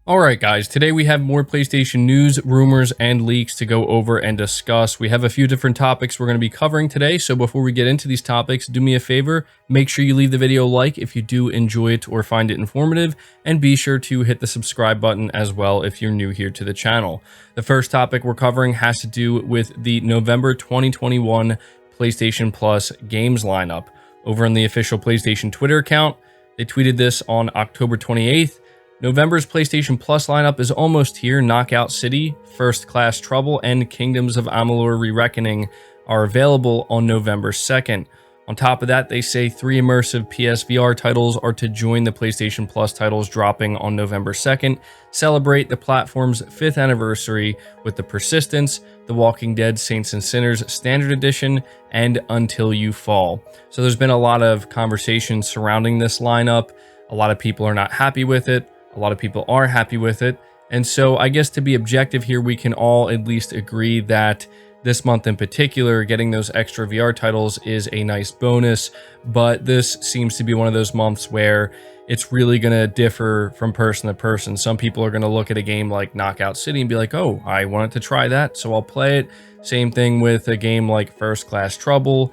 Alright guys, today we have more PlayStation news, rumors, and leaks to go over and discuss. We have a few different topics we're going to be covering today, so before we get into these topics, do me a favor, make sure you leave the video a like if you do enjoy it or find it informative, and be sure to hit the subscribe button as well if you're new here to the channel. The first topic we're covering has to do with the November 2021 PlayStation Plus games lineup. Over on the official PlayStation Twitter account, they tweeted this on October 28th. November's PlayStation Plus lineup is almost here. Knockout City, First Class Trouble, and Kingdoms of Amalur: Re-Reckoning are available on November 2nd. On top of that, they say 3 immersive PSVR titles are to join the PlayStation Plus titles dropping on November 2nd, celebrate the platform's 5th anniversary with The Persistence, The Walking Dead Saints and Sinners Standard Edition, and Until You Fall. So there's been a lot of conversation surrounding this lineup. A lot of people are not happy with it. A lot of people are happy with it. And so I guess to be objective here, we can all at least agree that this month in particular, getting those extra VR titles is a nice bonus, but this seems to be one of those months where it's really going to differ from person to person. Some people are going to look at a game like Knockout City and be like, oh, I wanted to try that, so I'll play it. Same thing with a game like First Class Trouble.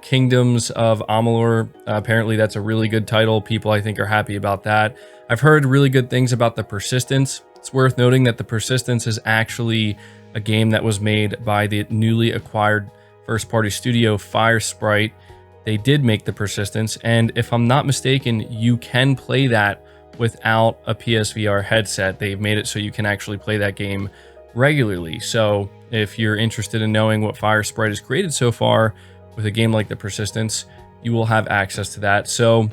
Kingdoms of Amalur, apparently that's a really good title. People, I think, are happy about that. I've heard really good things about The Persistence. It's worth noting that The Persistence is actually a game that was made by the newly acquired first-party studio Firesprite. They did make The Persistence, and if I'm not mistaken, you can play that without a PSVR headset. They've made it so you can actually play that game regularly. So if you're interested in knowing what Firesprite has created so far with a game like The Persistence, you will have access to that. So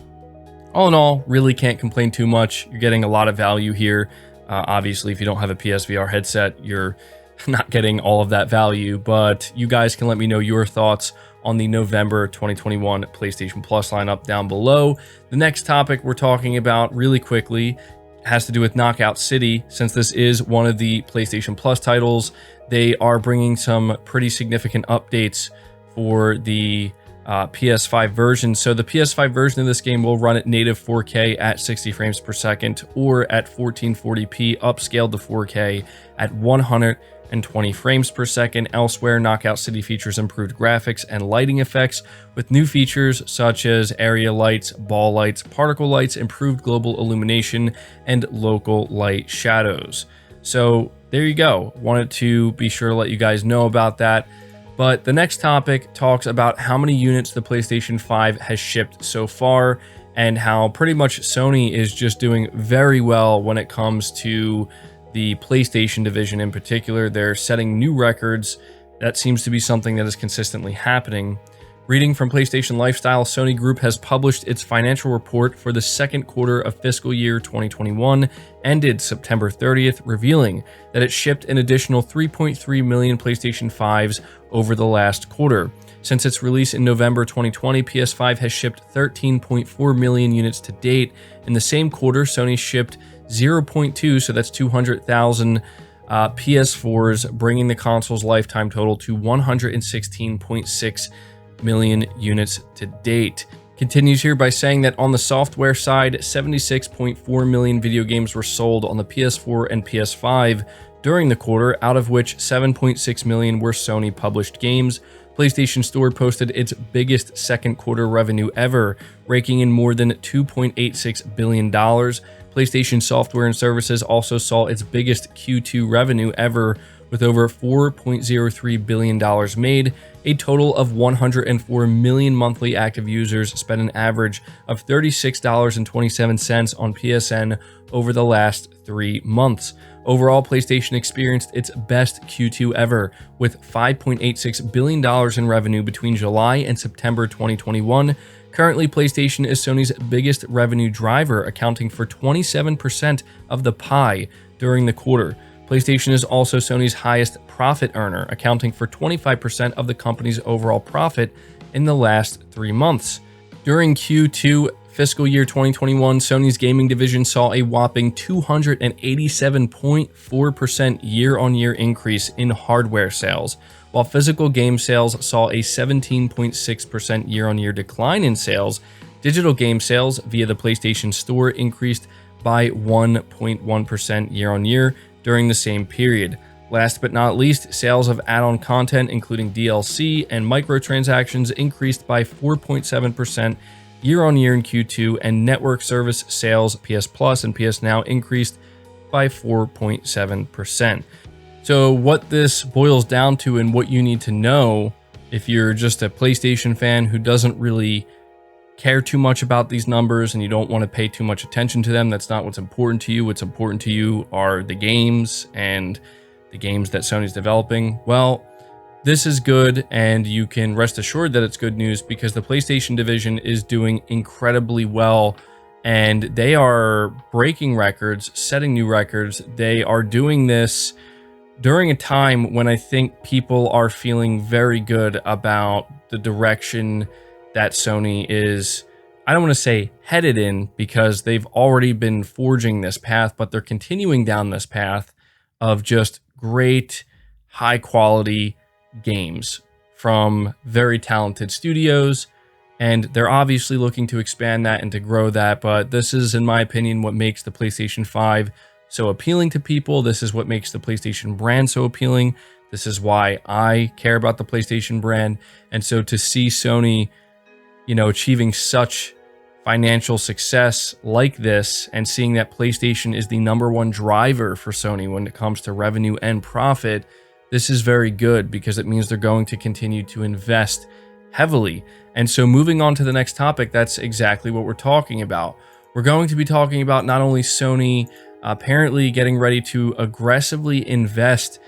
all in all, really can't complain too much. You're getting a lot of value here. Obviously, if you don't have a PSVR headset, you're not getting all of that value, but you guys can let me know your thoughts on the November 2021 PlayStation Plus lineup down below. The next topic we're talking about really quickly has to do with Knockout City. Since this is one of the PlayStation Plus titles, they are bringing some pretty significant updates for the PS5 version. So the PS5 version of this game will run at native 4K at 60 frames per second or at 1440p upscaled to 4K at 120 frames per second. Elsewhere, Knockout City features improved graphics and lighting effects with new features such as area lights, ball lights, particle lights, improved global illumination, and local light shadows. So there you go. Wanted to be sure to let you guys know about that. But the next topic talks about how many units the PlayStation 5 has shipped so far and how pretty much Sony is just doing very well when it comes to the PlayStation division in particular. They're setting new records. That seems to be something that is consistently happening. Reading from PlayStation Lifestyle, Sony Group has published its financial report for the second quarter of fiscal year 2021, ended September 30th, revealing that it shipped an additional 3.3 million PlayStation 5s over the last quarter. Since its release in November 2020, PS5 has shipped 13.4 million units to date. In the same quarter, Sony shipped 0.2, so that's 200,000 PS4s, bringing the console's lifetime total to 116.6 million units to date. Continues here by saying that on the software side, 76.4 million video games were sold on the PS4 and PS5 during the quarter, out of which 7.6 million were Sony published games. PlayStation Store posted its biggest second quarter revenue ever, raking in more than $2.86 billion. PlayStation Software and Services also saw its biggest Q2 revenue ever, with over $4.03 billion made. A total of 104 million monthly active users spent an average of $36.27 on PSN over the last 3 months. Overall, PlayStation experienced its best Q2 ever, with $5.86 billion in revenue between July and September 2021. Currently, PlayStation is Sony's biggest revenue driver, accounting for 27% of the pie during the quarter. PlayStation is also Sony's highest profit earner, accounting for 25% of the company's overall profit in the last 3 months. During Q2 fiscal year 2021, Sony's gaming division saw a whopping 287.4% year-on-year increase in hardware sales, while physical game sales saw a 17.6% year-on-year decline in sales. Digital game sales via the PlayStation Store increased by 1.1% year on year during the same period. Last but not least, sales of add-on content, including DLC and microtransactions, increased by 4.7% year on year in Q2, and network service sales, PS Plus and PS Now, increased by 4.7%. So what this boils down to, and what you need to know if you're just a PlayStation fan who doesn't really care too much about these numbers and you don't want to pay too much attention to them, that's not what's important to you. What's important to you are the games and the games that Sony's developing. Well, this is good, and you can rest assured that it's good news, because the PlayStation division is doing incredibly well, and they are breaking records, setting new records. They are doing this during a time when I think people are feeling very good about the direction that Sony is, I don't want to say headed in, because they've already been forging this path, but they're continuing down this path of just great, high quality games from very talented studios. And they're obviously looking to expand that and to grow that. But this is, in my opinion, what makes the PlayStation 5 so appealing to people. This is what makes the PlayStation brand so appealing. This is why I care about the PlayStation brand. And so to see Sony, achieving such financial success like this, and seeing that PlayStation is the #1 driver for Sony when it comes to revenue and profit, this is very good, because it means they're going to continue to invest heavily. And so moving on to the next topic, that's exactly what we're talking about. We're going to be talking about not only Sony apparently getting ready to aggressively invest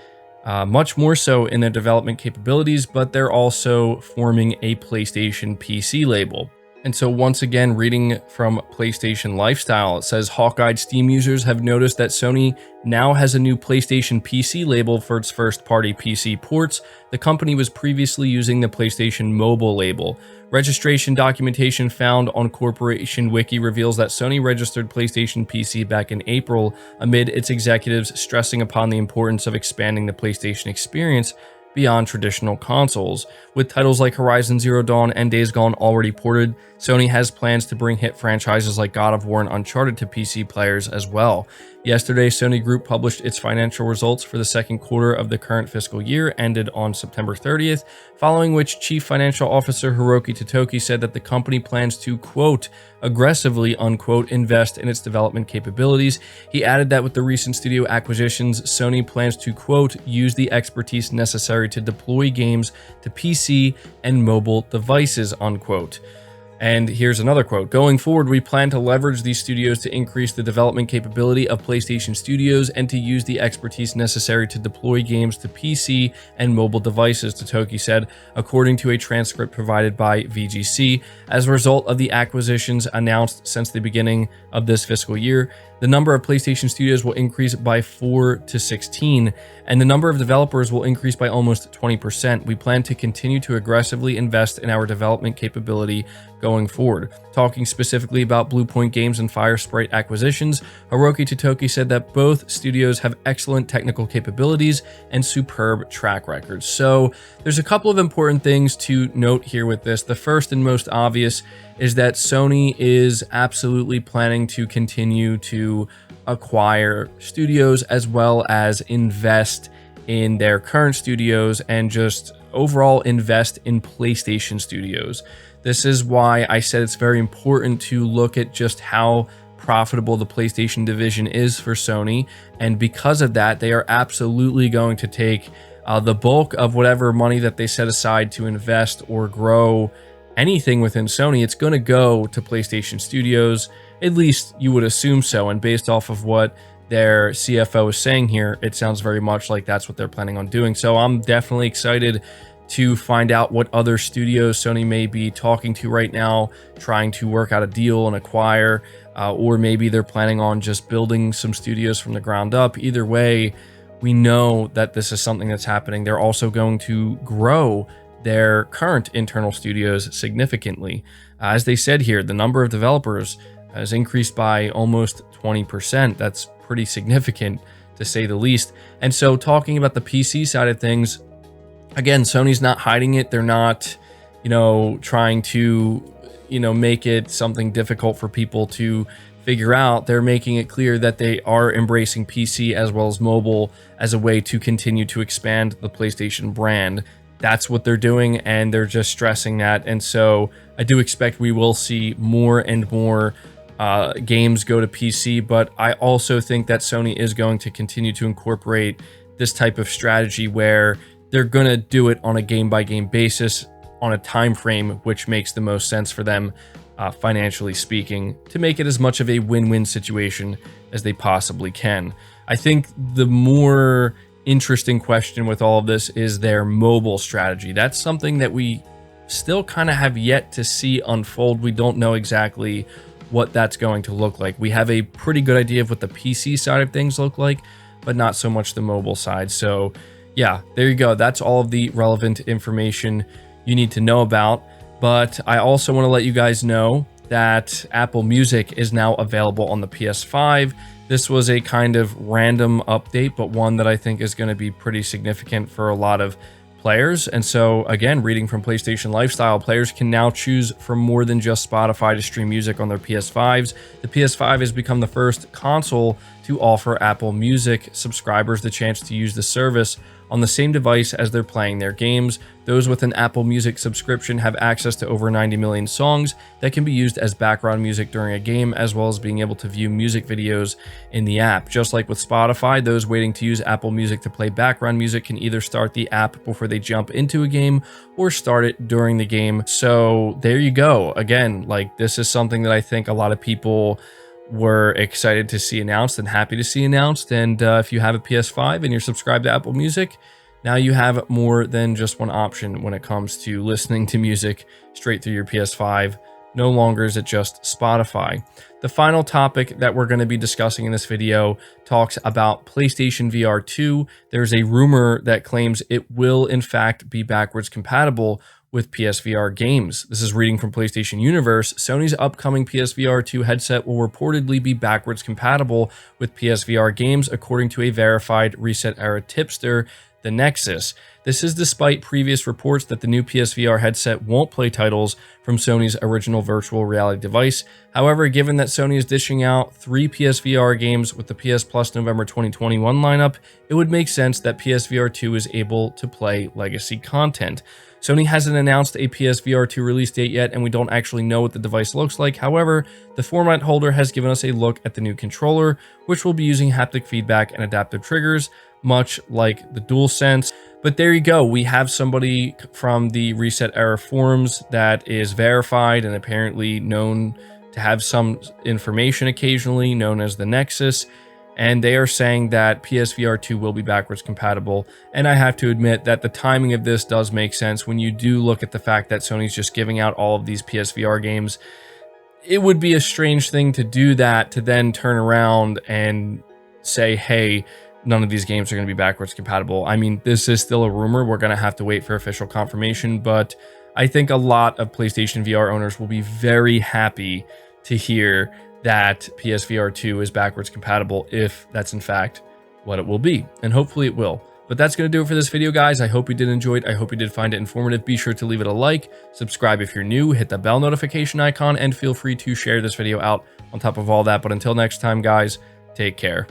much more so in their development capabilities, but they're also forming a PlayStation PC label. And so once again, reading from PlayStation Lifestyle, it says hawk-eyed Steam users have noticed that Sony now has a new PlayStation PC label for its first-party PC ports. The company was previously using the PlayStation Mobile label. Registration documentation found on Corporation Wiki reveals that Sony registered PlayStation PC back in April amid its executives stressing upon the importance of expanding the PlayStation experience beyond traditional consoles. With titles like Horizon Zero Dawn and Days Gone already ported, Sony has plans to bring hit franchises like God of War and Uncharted to PC players as well. Yesterday, Sony Group published its financial results for the second quarter of the current fiscal year, ended on September 30th, following which Chief Financial Officer Hiroki Totoki said that the company plans to, quote, aggressively, unquote, invest in its development capabilities. He added that with the recent studio acquisitions, Sony plans to, quote, use the expertise necessary to deploy games to PC and mobile devices, unquote. And here's another quote. Going forward, we plan to leverage these studios to increase the development capability of PlayStation Studios and to use the expertise necessary to deploy games to PC and mobile devices, Totoki said, according to a transcript provided by VGC. As a result of the acquisitions announced since the beginning of this fiscal year, the number of PlayStation Studios will increase by 4 to 16, and the number of developers will increase by almost 20%. We plan to continue to aggressively invest in our development capability going forward. Talking specifically about Bluepoint Games and Firesprite acquisitions, Hiroki Totoki said that both studios have excellent technical capabilities and superb track records. So there's a couple of important things to note here with this. The first and most obvious is that Sony is absolutely planning to continue to acquire studios as well as invest in their current studios and just overall invest in PlayStation studios. This is why I said it's very important to look at just how profitable the PlayStation division is for Sony. And because of that, they are absolutely going to take the bulk of whatever money that they set aside to invest or grow anything within Sony. It's going to go to PlayStation Studios. At least you would assume so. And based off of what their CFO is saying here, it sounds very much like that's what they're planning on doing. So I'm definitely excited to find out what other studios Sony may be talking to right now, trying to work out a deal and acquire, or maybe they're planning on just building some studios from the ground up. Either way, we know that this is something that's happening. They're also going to grow their current internal studios significantly. As they said here, the number of developers has increased by almost 20%. That's pretty significant, to say the least. And so talking about the PC side of things, again, Sony's not hiding it. They're not, trying to, make it something difficult for people to figure out, they're making it clear that they are embracing PC as well as mobile as a way to continue to expand the PlayStation brand. That's what they're doing, and they're just stressing that. And so I do expect we will see more and more games go to PC, but I also think that Sony is going to continue to incorporate this type of strategy where they're going to do it on a game-by-game basis, on a time frame which makes the most sense for them, financially speaking, to make it as much of a win-win situation as they possibly can. I think the more interesting question with all of this is their mobile strategy. That's something that we still kind of have yet to see unfold. We don't know exactly what that's going to look like. We have a pretty good idea of what the PC side of things look like, but not so much the mobile side. So yeah, there you go. That's all of the relevant information you need to know about. But I also want to let you guys know that Apple Music is now available on the PS5. This was a kind of random update, but one that I think is going to be pretty significant for a lot of players. And so again, reading from PlayStation Lifestyle, players can now choose from more than just Spotify to stream music on their PS5s. The PS5 has become the first console to offer Apple Music subscribers the chance to use the service on the same device as they're playing their games. Those with an Apple Music subscription have access to over 90 million songs that can be used as background music during a game, as well as being able to view music videos in the app. Just like with Spotify, those waiting to use Apple Music to play background music can either start the app before they jump into a game or start it during the game. So there you go. Again, like, this is something that I think a lot of people were excited to see announced and happy to see announced. And if you have a PS5 and you're subscribed to Apple Music, now you have more than just one option when it comes to listening to music straight through your PS5. No longer is it just Spotify. The final topic that we're going to be discussing in this video talks about PlayStation VR 2. There's a rumor that claims it will in fact be backwards compatible with PSVR games. This is reading from PlayStation Universe. Sony's upcoming PSVR 2 headset will reportedly be backwards compatible with PSVR games, according to a verified Reset-era tipster, The Nexus. This is despite previous reports that the new PSVR headset won't play titles from Sony's original virtual reality device. However, given that Sony is dishing out 3 PSVR games with the PS Plus November 2021 lineup, it would make sense that PSVR 2 is able to play legacy content. Sony hasn't announced a PSVR 2 release date yet, and we don't actually know what the device looks like. However, the format holder has given us a look at the new controller, which will be using haptic feedback and adaptive triggers, much like the DualSense. But there you go. We have somebody from the Reset-era forums that is verified and apparently known to have some information occasionally, known as the Nexus. And they are saying that PSVR 2 will be backwards compatible. And I have to admit that the timing of this does make sense when you do look at the fact that Sony's just giving out all of these PSVR games. It would be a strange thing to do that, to then turn around and say, hey, none of these games are going to be backwards compatible. I mean, this is still a rumor. We're going to have to wait for official confirmation, but I think a lot of PlayStation VR owners will be very happy to hear that PSVR 2 is backwards compatible, if that's in fact what it will be, and hopefully it will. But that's going to do it for this video, guys. I hope you did enjoy it. I hope you did find it informative. Be sure to leave it a like, subscribe if you're new, hit the bell notification icon, and feel free to share this video out on top of all that. But until next time, guys, take care.